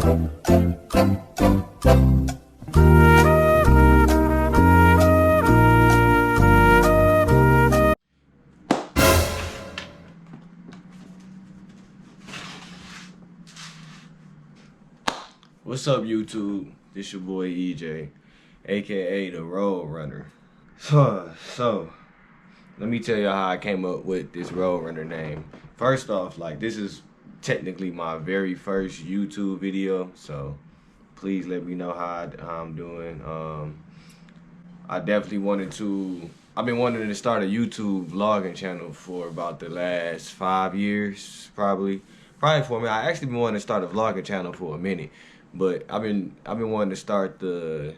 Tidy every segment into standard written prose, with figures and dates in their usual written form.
What's up, YouTube? This your boy EJ, aka the Road Runner. So let me tell you how I came up with this Road Runner name. First off, like, this is technically my very first YouTube video, so please let me know how I'm doing. I definitely I've been wanting to start a YouTube vlogging channel for about the last 5 years, probably for me. I actually been wanting to start a vlogging channel for a minute. But I've been wanting to start the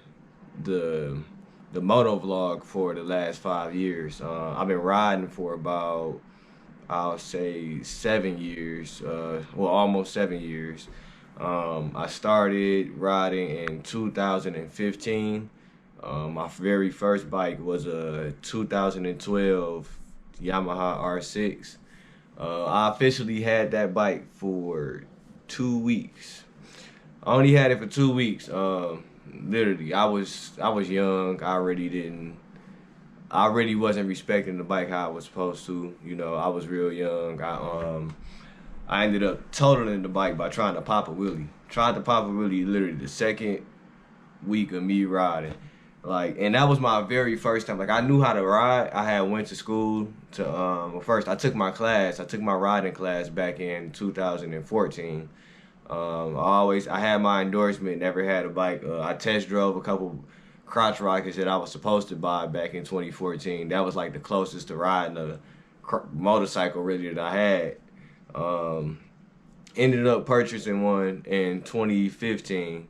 Motovlog for the last 5 years. I've been riding for about, I'll say, 7 years. Well, almost 7 years. I started riding in 2015. My very first bike was a 2012 Yamaha R6. I officially had that bike for 2 weeks. I only had it for 2 weeks. Literally, I was young. I really wasn't respecting the bike how I was supposed to. You know, I was real young. I ended up totaling the bike by trying to pop a wheelie. Tried to pop a wheelie literally the second week of me riding. Like, and that was my very first time. Like, I knew how to ride. I had went to school to well, first I took my riding class back in 2014. I had my endorsement, never had a bike. I test drove a couple crotch rockets that I was supposed to buy back in 2014. That was like the closest to riding a motorcycle really that I had. Ended up purchasing one in 2015,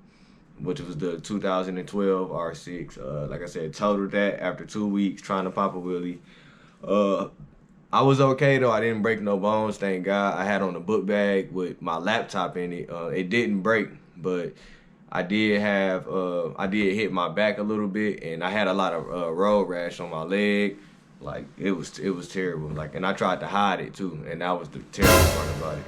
which was the 2012 R6. Like I said, totaled that after 2 weeks trying to pop a wheelie. I was okay though. I didn't break no bones, thank God. I had on a book bag with my laptop in it. It didn't break, but I did hit my back a little bit, and I had a lot of road rash on my leg. Like, it was terrible. Like, and I tried to hide it too, and that was the terrible part about it.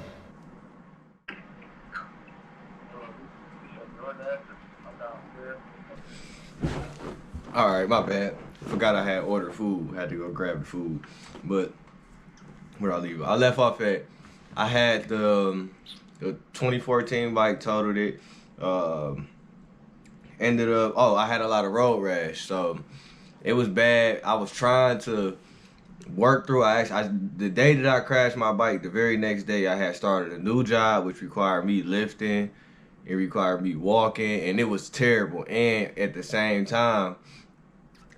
All right, my bad. Forgot I had ordered food. Had to go grab the food, but. Where'd I leave it? I left off at, I had the 2014 bike, totaled it. Ended up, I had a lot of road rash, so it was bad. I was trying to work through. The day that I crashed my bike, the very next day I had started a new job, which required me lifting. It required me walking, and it was terrible. And at the same time,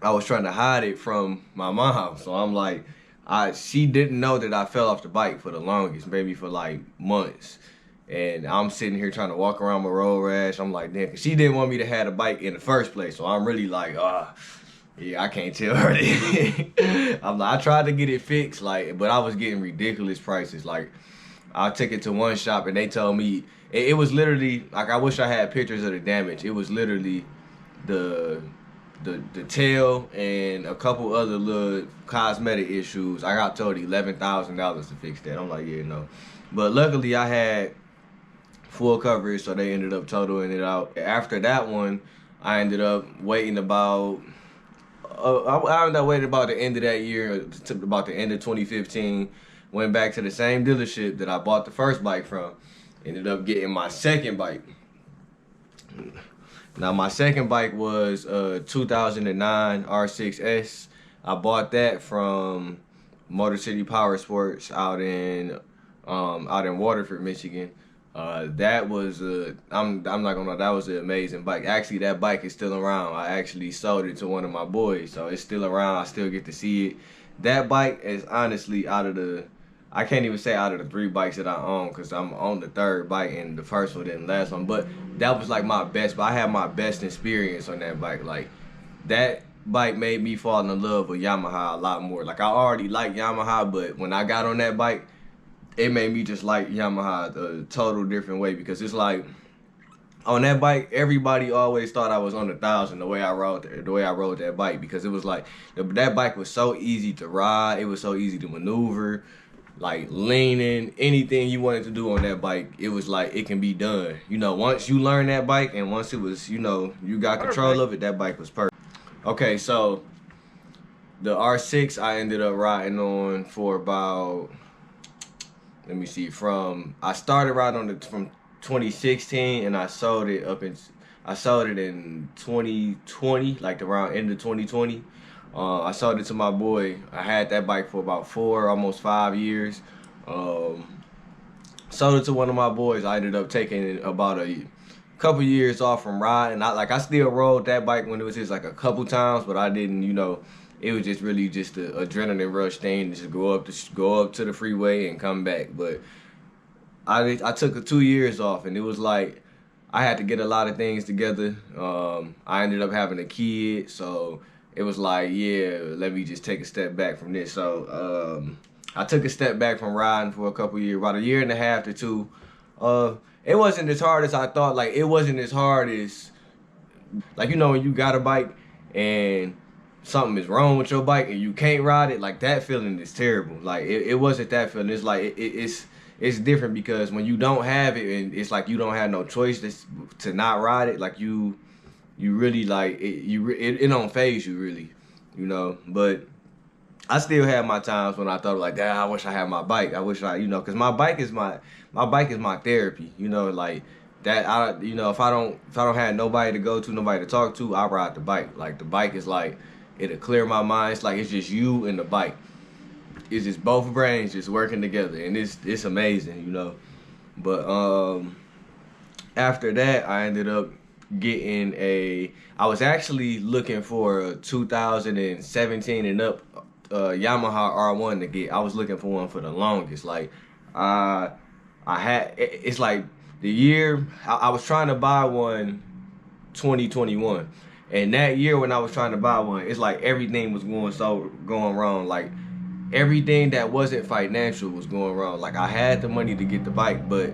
I was trying to hide it from my mom. So I'm like, she didn't know that I fell off the bike for the longest, maybe for like months. And I'm sitting here trying to walk around with road rash. I'm like, damn, 'cause she didn't want me to have a bike in the first place. So I'm really like, yeah, I can't tell her that. I tried to get it fixed, like, but I was getting ridiculous prices. Like, I took it to one shop and they told me, it was literally, like, I wish I had pictures of the damage. It was literally the tail and a couple other little cosmetic issues. I got told $11,000 to fix that. I'm like, yeah, no. But luckily I had full coverage, so they ended up totaling it out. After that one, I ended up waiting about, I ended up waiting about the end of that year, to about the end of 2015. Went back to the same dealership that I bought the first bike from. Ended up getting my second bike. Now, my second bike was a 2009 R6S. I bought that from Motor City Power Sports out in Waterford, Michigan. That was I'm not gonna lie, that was an amazing bike. Actually, that bike is still around. I actually sold it to one of my boys, so it's still around. I still get to see it. That bike is honestly I can't even say out of the 3 bikes that I own, because I'm on the 3rd bike and the first one didn't last long. But that was like my best. But I had my best experience on that bike. Like, that bike made me fall in love with Yamaha a lot more. Like, I already liked Yamaha, but when I got on that bike, it made me just like Yamaha a total different way, because it's like, on that bike, everybody always thought I was on 1,000 the way I rode that bike, because it was like, that bike was so easy to ride. It was so easy to maneuver. like leaning, anything you wanted to do on that bike, it was like it can be done. You know, once you learn that bike and once it was, you know, you got control of it, that bike was perfect. Okay, so the R6 I ended up riding on for about, let me see, I started riding on it from 2016 and I sold it in 2020, like around end of 2020. I sold it to my boy. I had that bike for about almost 5 years. Sold it to one of my boys. I ended up taking about a couple years off from riding. I still rode that bike when it was just like a couple times, but I didn't, you know, it was just really just the adrenaline rush thing to just go up to the freeway and come back. But I took 2 years off, and it was like I had to get a lot of things together. I ended up having a kid, so it was like, yeah, let me just take a step back from this. So I took a step back from riding for a couple years, about a year and a half to two. It wasn't as hard as I thought. Like, it wasn't as hard as, like, you know, when you got a bike and something is wrong with your bike and you can't ride it, like, that feeling is terrible. Like, it wasn't that feeling. It's like, it's different because when you don't have it and it's like you don't have no choice to not ride it, like, you really, like, it don't phase you, really, you know. But I still have my times when I thought, like, damn, I wish I had my bike. I wish you know, because my bike is my therapy, you know. Like, that, you know, if I don't have nobody to go to, nobody to talk to, I ride the bike. Like, the bike is like, it'll clear my mind. It's like, it's just you and the bike. It's just both brains just working together, and it's amazing, you know. But after that, I ended up getting I was actually looking for a 2017 and up Yamaha R1 to get. I was looking for one for the longest. Like, it's like the year I was trying to buy one 2021, and that year when I was trying to buy one, it's like everything was going wrong. Like, everything that wasn't financial was going wrong. Like, I had the money to get the bike, but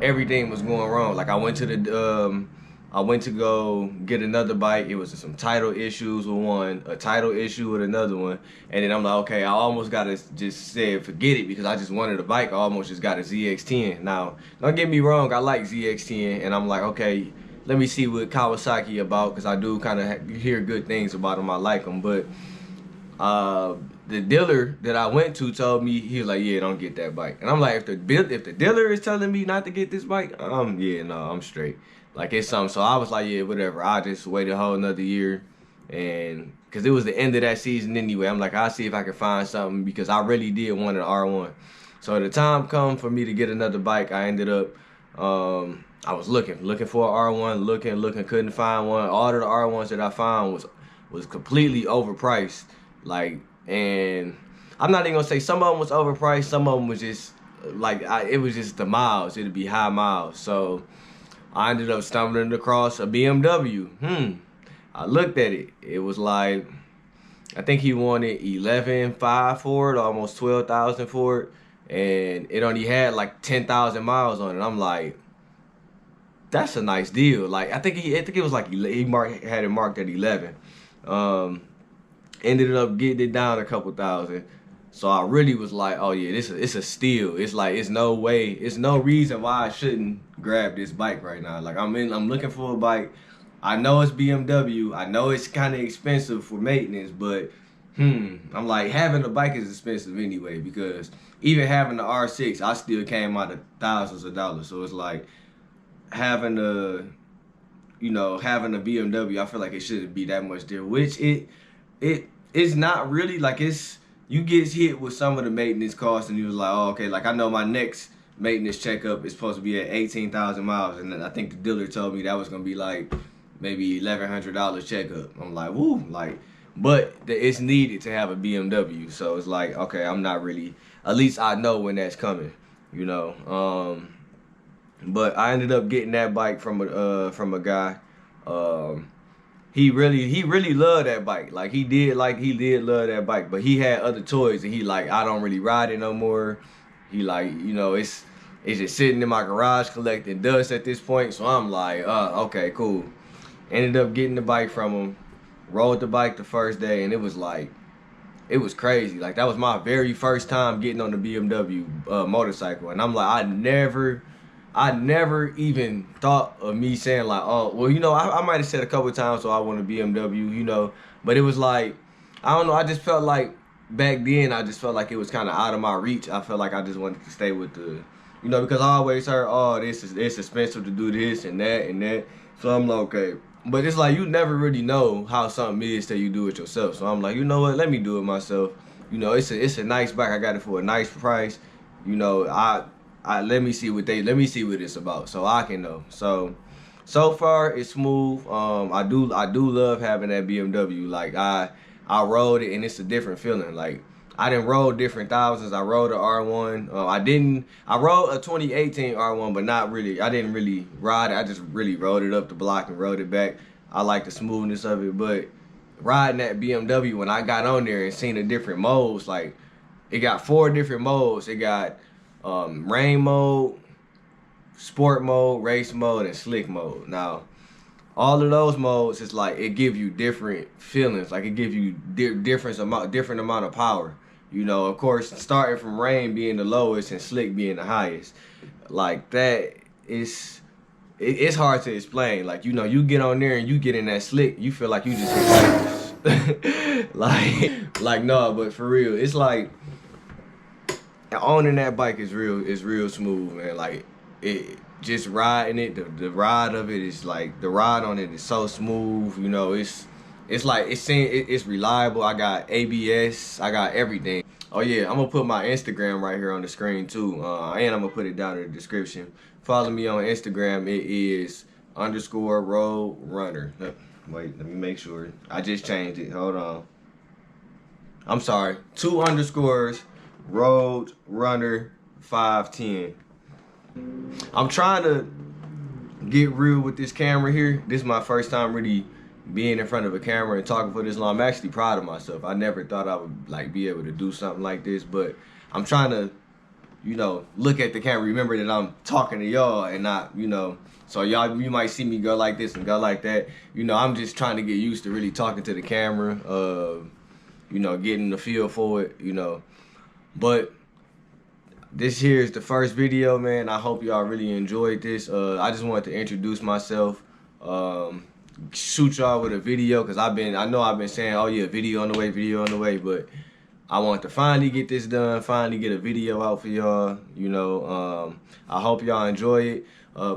everything was going wrong. Like, I went to go get another bike. It was some title issues with one, a title issue with another one, and then I'm like, okay, I almost gotta just say forget it because I just wanted a bike. I almost just got a ZX10. Now, don't get me wrong, I like ZX10, and I'm like, okay, let me see what Kawasaki about, because I do kind of hear good things about them. I like them, but the dealer that I went to told me, he was like, yeah, don't get that bike. And I'm like, if the dealer is telling me not to get this bike, yeah, no, I'm straight. Like, it's something. So I was like, yeah, whatever. I just wait a whole another year, and because it was the end of that season anyway, I'm like, I'll see if I can find something, because I really did want an R1. So the time come for me to get another bike, I ended up, I was looking for an R1, looking, couldn't find one. All of the R1s that I found was completely overpriced. Like, and I'm not even gonna say some of them was overpriced, some of them was just like, it was just the miles, it'd be high miles. So I ended up stumbling across a BMW. I looked at it. It was like, I think he wanted 11.5 for it, almost 12,000 for it, and it only had like 10,000 miles on it. I'm like, that's a nice deal. Like, I think it was like he had it marked at 11. Ended up getting it down a couple thousand. So I really was like, oh yeah, it's a steal. It's like, it's no reason why I shouldn't grab this bike right now. Like, I'm looking for a bike. I know it's BMW. I know it's kind of expensive for maintenance, but I'm like, having a bike is expensive anyway, because even having the R6, I still came out of thousands of dollars. So it's like, having a BMW, I feel like it shouldn't be that much there, which it's not really. Like, you get hit with some of the maintenance costs, and you was like, oh, okay, like, I know my next maintenance checkup is supposed to be at 18,000 miles, and I think the dealer told me that was gonna be like maybe $1,100 checkup. I'm like, woo, like, but it's needed to have a BMW, so it's like, okay, I'm not really, at least I know when that's coming, you know. But I ended up getting that bike from a guy. He really loved that bike. Like, he did love that bike, but he had other toys, and he like, I don't really ride it no more. He like, you know, it's just sitting in my garage collecting dust at this point. So I'm like, okay, cool. Ended up getting the bike from him. Rode the bike the first day, and it was like, it was crazy. Like, that was my very first time getting on the BMW motorcycle, and I'm like, I never even thought of me saying like, oh, well, you know, I might have said a couple of times, so I want a BMW, you know, but it was like, I don't know, I just felt like back then, I just felt like it was kind of out of my reach. I felt like I just wanted to stay with the, you know, because I always heard, oh, it's expensive to do this and that and that. So I'm like, okay. But it's like you never really know how something is till you do it yourself. So I'm like, you know what? Let me do it myself. You know, it's a nice bike. I got it for a nice price. You know, let me see what it's about so I can know. So far it's smooth. I do love having that BMW. Like I rode it and it's a different feeling. Like I didn't rode different thousands. I rode a R1. I rode a 2018 R1, but not really. I didn't really ride it. I just really rode it up the block and rode it back. I like the smoothness of it, but riding that BMW, when I got on there and seen the different modes, like it got 4 different modes. It got rain mode, sport mode, race mode, and slick mode. Now, all of those modes is like it give you different feelings. Like it give you different amount of power. You know, of course, starting from rain being the lowest and slick being the highest. Like that is. It's hard to explain. Like, you know, you get on there and you get in that slick, you feel like you just hit like no, but for real, it's like owning that bike is real smooth, man. Like it just riding it, the ride of it is like the ride on it is so smooth. You know, it's reliable. I got ABS, I got everything. Oh yeah, I'm gonna put my Instagram right here on the screen too, and I'm gonna put it down in the description. Follow me on Instagram. It is _roadrunner. Wait, let me make sure. I just changed it. Hold on. I'm sorry. 2 underscores roadrunner 510. I'm trying to get real with this camera here. This is my first time really being in front of a camera and talking for this long. I'm actually proud of myself. I never thought I would like be able to do something like this, but I'm trying to, you know, look at the camera, remember that I'm talking to y'all and not, you know, so y'all, you might see me go like this and go like that. You know, I'm just trying to get used to really talking to the camera, you know, getting the feel for it, you know. But this here is the first video, man. I hope y'all really enjoyed this. I just wanted to introduce myself, shoot y'all with a video, because I know I've been saying, oh yeah, video on the way, but I want to finally get this done, finally get a video out for y'all, you know. I hope y'all enjoy it.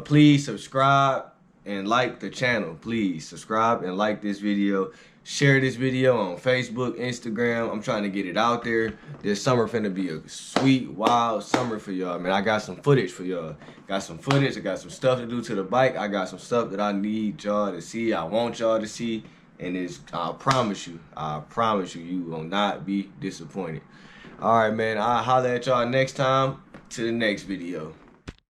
Please subscribe and like the channel. Please subscribe and like this video. Share this video on Facebook, Instagram. I'm trying to get it out there. This summer finna be a sweet, wild summer for y'all, man. I got some footage for y'all. Got some footage. I got some stuff to do to the bike. I got some stuff that I need y'all to see. I want y'all to see. And I promise you, you will not be disappointed. All right, man. I'll holler at y'all next time to the next video.